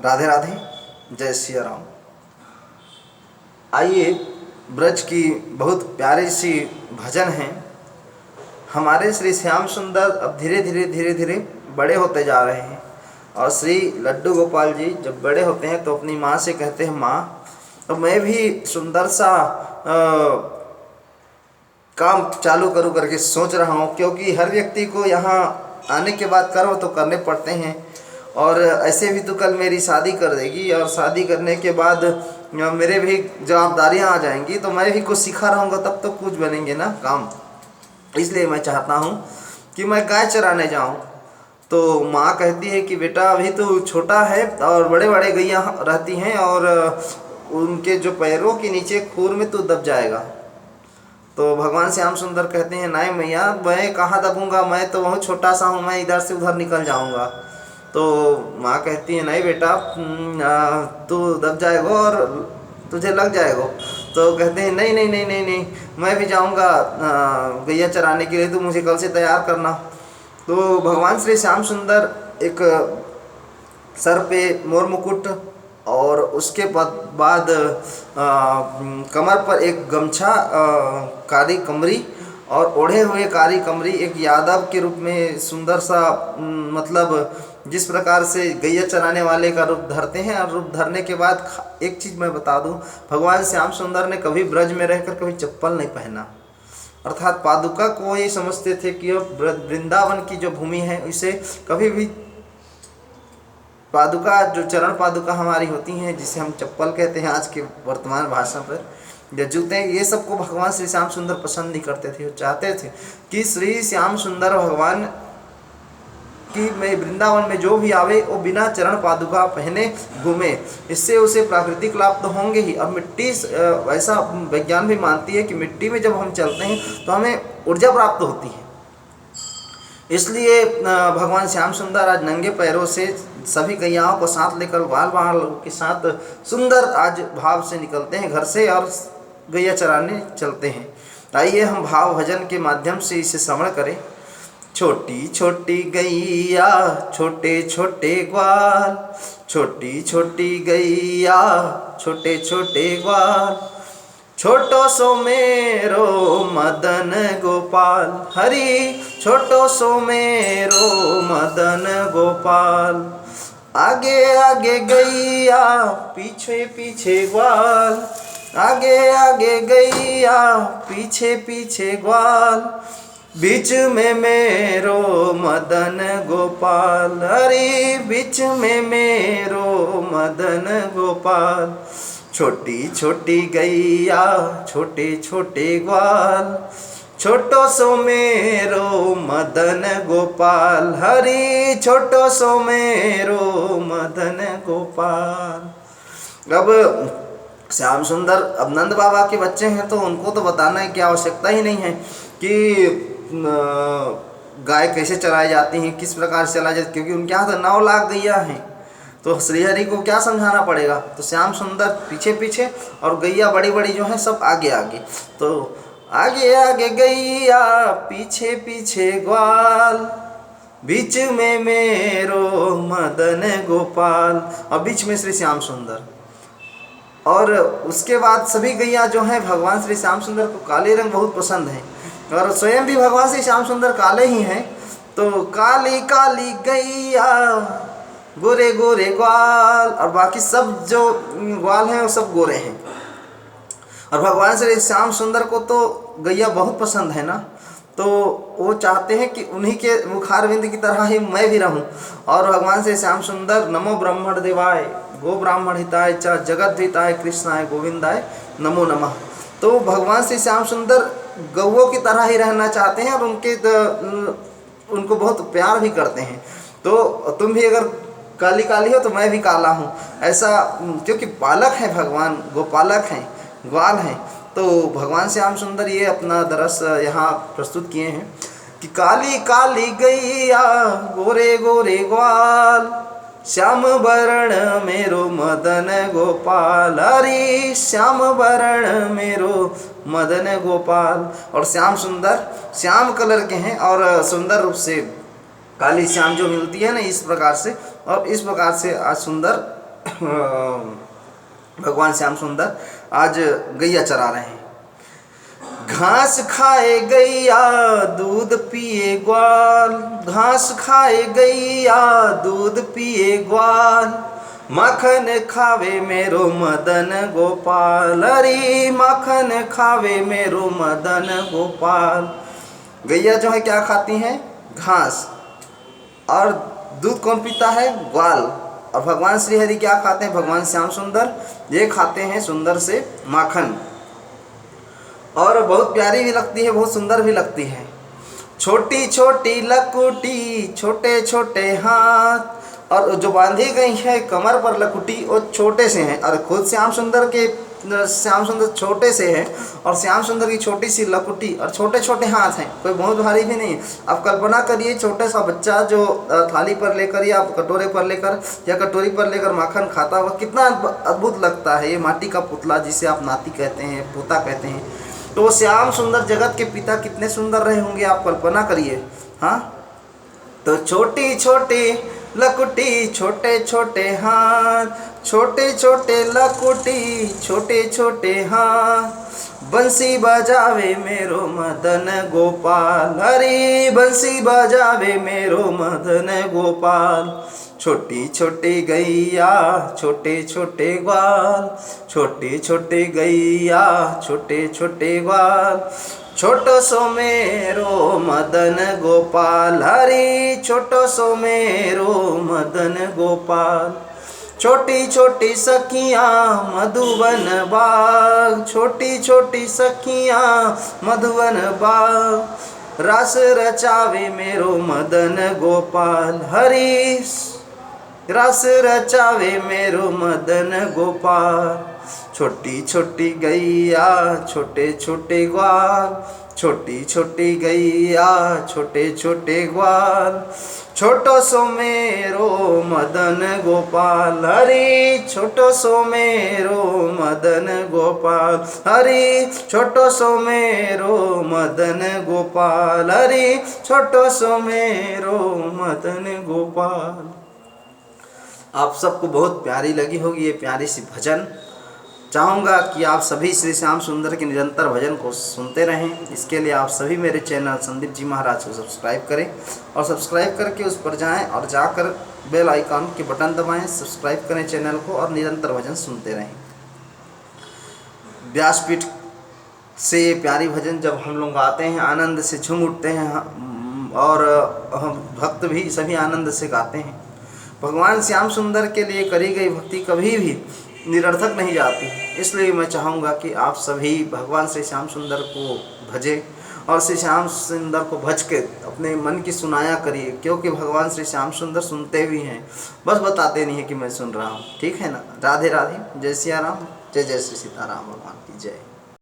राधे राधे, जय सिया राम। आइए, ब्रज की बहुत प्यारी सी भजन है। हमारे श्री श्याम सुंदर अब धीरे धीरे बड़े होते जा रहे हैं और श्री लड्डू गोपाल जी जब बड़े होते हैं तो अपनी माँ से कहते हैं, माँ तो मैं भी सुंदर सा काम चालू करूँ करके सोच रहा हूँ, क्योंकि हर व्यक्ति को यहाँ आने के बाद कर्म तो करने पड़ते हैं और ऐसे भी तो कल मेरी शादी कर देगी और शादी करने के बाद मेरे भी जवाबदारियाँ आ जाएंगी, तो मैं भी कुछ सीखा रहूँगा तब तो कुछ बनेंगे ना काम। इसलिए मैं चाहता हूँ कि मैं गाय चराने जाऊँ। तो माँ कहती है कि बेटा अभी तो छोटा है और बड़े बड़े गैया रहती हैं और उनके जो पैरों के नीचे खूर में तो दब जाएगा। तो भगवान श्याम सुंदर कहते हैं, नहीं मैया मैं कहाँ दबूँगा, मैं तो बहुत छोटा सा हूँ, मैं इधर से उधर निकल जाऊँगा। तो माँ कहती है, नहीं बेटा तू दब जाएगा और तुझे लग जाएगा। तो कहते हैं, नहीं नहीं नहीं नहीं नहीं मैं भी जाऊँगा गैया चराने के लिए, तो मुझे कल से तैयार करना। तो भगवान श्री श्याम सुंदर एक सर पे मोर मुकुट और उसके बाद कमर पर एक गमछा काली कमरी और ओढ़े हुए काली कमरी एक यादव के रूप में सुंदर सा, मतलब जिस प्रकार से गैया चराने वाले का रूप धरते हैं। और रूप धरने के बाद एक चीज़ मैं बता दूं, भगवान श्याम सुंदर ने कभी ब्रज में रहकर कभी चप्पल नहीं पहना, अर्थात पादुका को ये समझते थे कि वृंदावन की जो भूमि है उसे कभी भी पादुका, जो चरण पादुका हमारी होती हैं जिसे हम चप्पल कहते हैं आज के वर्तमान भाषा पर, या जूते, ये सब को भगवान श्री श्याम सुंदर पसंद नहीं करते थे। वो चाहते थे कि श्री श्याम सुंदर भगवान कि मैं वृंदावन में जो भी आवे वो बिना चरण पादुका पहने घूमे, इससे उसे प्राकृतिक लाभ तो होंगे ही। अब मिट्टी ऐसा विज्ञान भी मानती है कि मिट्टी में जब हम चलते हैं तो हमें ऊर्जा प्राप्त होती है। इसलिए भगवान श्याम सुंदर आज नंगे पैरों से सभी गैयाओं को साथ लेकर ग्वाल वाल के साथ सुंदर आज भाव से निकलते हैं घर से और गैया चराने चलते हैं। आइए हम भाव भजन के माध्यम से इसे श्रवण करें। छोटी छोटी गैया छोटे छोटे ग्वाल, छोटी छोटी गैया छोटे छोटे ग्वाल, छोटो सो मेरो मदन गोपाल, हरि छोटो सो मेरो मदन गोपाल। आगे आगे गैया पीछे पीछे ग्वाल, आगे आगे गैया पीछे पीछे ग्वाल, बीच में मेरो मदन गोपाल, हरि बीच में मेरो मदन गोपाल। छोटी छोटी गैया छोटे छोटे ग्वाल, छोटो सो मेरो मदन गोपाल, हरि छोटो सो मेरो मदन गोपाल। अब श्याम सुंदर अब नंद बाबा के बच्चे हैं तो उनको तो बताने की आवश्यकता ही नहीं है कि गाय कैसे चलाई जाती हैं, किस प्रकार से चलाई जाती, क्योंकि उनके यहाँ तो 9 लाख गैया हैं। तो श्रीहरि को क्या समझाना पड़ेगा। तो श्याम सुंदर पीछे पीछे और गैया बड़ी बड़ी जो है सब आगे आगे। तो आगे आगे गैया पीछे पीछे ग्वाल, बीच में मेरो मदन गोपाल, और बीच में श्री श्याम सुंदर। और उसके बाद सभी गैया जो हैं भगवान श्री श्याम सुंदर को काले रंग बहुत पसंद है और स्वयं भी भगवान श्री श्याम सुंदर काले ही हैं। तो काली काली गैया गोरे गोरे ग्वाल, और बाकी सब जो ग्वाल हैं वो सब गोरे हैं। और भगवान श्री श्याम सुंदर को तो गैया बहुत पसंद है ना, तो वो चाहते हैं कि उन्हीं के मुखारविंद की तरह ही मैं भी रहूं। और भगवान श्री श्याम सुंदर नमो ब्रह्मण देवाय गो ब्राह्मण हिताय च जगत हिताय कृष्णाय गोविंदाय नमो नमः। तो भगवान श्री श्याम सुंदर गौओं की तरह ही रहना चाहते हैं और उनको बहुत प्यार भी करते हैं। तो तुम भी अगर काली काली हो तो मैं भी काला हूँ, ऐसा, क्योंकि पालक है भगवान, गोपालक हैं, ग्वाल हैं। तो भगवान श्याम सुंदर ये अपना दरस यहाँ प्रस्तुत किए हैं कि काली काली गैया गोरे गोरे ग्वाल, श्याम वरण मेरो मदन गोपाल, हरि श्याम वरण मेरो मदन गोपाल। और श्याम सुंदर श्याम कलर के हैं और सुंदर रूप से काली श्याम जो मिलती है ना, इस प्रकार से, और इस प्रकार से आज सुंदर भगवान श्याम सुंदर आज गैया चरा रहे हैं। घास खाए गैया दूध पिए ग्वाल, घास खाए गैया दूध पिए ग्वाल, माखन खावे मेरो मदन गोपाल, अरे माखन खावे मेरो मदन गोपाल। गैया जो है क्या खाती हैं? घास। और दूध कौन पीता है? ग्वाल। और भगवान श्री हरि क्या खाते हैं? भगवान श्याम सुंदर ये खाते हैं सुंदर से माखन। और बहुत प्यारी भी लगती है, बहुत सुंदर भी लगती है। छोटी छोटी लकुटी छोटे छोटे हाथ, और जो बांधी गई है कमर पर लकुटी वो छोटे से हैं, और खुद श्याम सुंदर छोटे से हैं, और श्याम सुंदर की छोटी सी लकुटी और छोटे छोटे हाथ हैं, कोई बहुत भारी भी नहीं। अब कल्पना करिए छोटा सा बच्चा जो थाली पर लेकर या कटोरे पर लेकर या कटोरी पर लेकर माखन खाता हुआ, कितना अद्भुत लगता है। ये माटी का पुतला जिसे आप नाती कहते हैं, पोता कहते हैं, तो वो श्याम सुंदर जगत के पिता कितने सुंदर रहे होंगे, आप कल्पना करिए। हाँ, तो छोटी छोटी लकुटी छोटे छोटे हाथ, छोटे छोटे लकुटी छोटे छोटे हाथ, बंसी बजावे मेरो मदन गोपाल, हरी बंसी बजावे मेरो मदन गोपाल। छोटी छोटी गैया छोटे छोटे ग्वाल, छोटे छोटे गैया छोटे छोटे ग्वाल, छोटो सो मेरो मदन गोपाल, हरी छोटो सो मेरो मदन गोपाल। छोटी छोटी सखियाँ मधुबन बाग, छोटी छोटी सखियाँ मधुबन बाग, रस रचावे मेरो मदन गोपाल, हरी रस रचावे मेरो मदन गोपाल। छोटी छोटी गैया छोटे छोटे ग्वाल, छोटी छोटी गैया छोटे छोटे ग्वाल, छोटो सो मेरो मदन गोपाल, हरी छोटो सो मेरो मदन गोपाल, हरी छोटो सो मेरो मदन गोपाल, हरी छोटो सो मेरो मदन गोपाल। आप सबको बहुत प्यारी लगी होगी ये प्यारी सी भजन। चाहूँगा कि आप सभी श्री श्याम सुंदर के निरंतर भजन को सुनते रहें। इसके लिए आप सभी मेरे चैनल संदीप जी महाराज को सब्सक्राइब करें, और सब्सक्राइब करके उस पर जाएं और जाकर बेल आइकॉन के बटन दबाएं, सब्सक्राइब करें चैनल को और निरंतर भजन सुनते रहें। व्यासपीठ से ये प्यारी भजन जब हम लोग गाते हैं आनंद से झूम उठते हैं, और हम भक्त भी सभी आनंद से गाते हैं। भगवान श्याम सुंदर के लिए करी गई भक्ति कभी भी निरर्थक नहीं जाती। इसलिए मैं चाहूँगा कि आप सभी भगवान श्री श्याम सुंदर को भजें, और श्री श्याम सुंदर को भज के अपने मन की सुनाया करिए, क्योंकि भगवान श्री श्याम सुंदर सुनते भी हैं, बस बताते नहीं है कि मैं सुन रहा हूँ। ठीक है ना। राधे राधे, जय सिया राम, जय जय श्री सीताराम। भगवान की जय।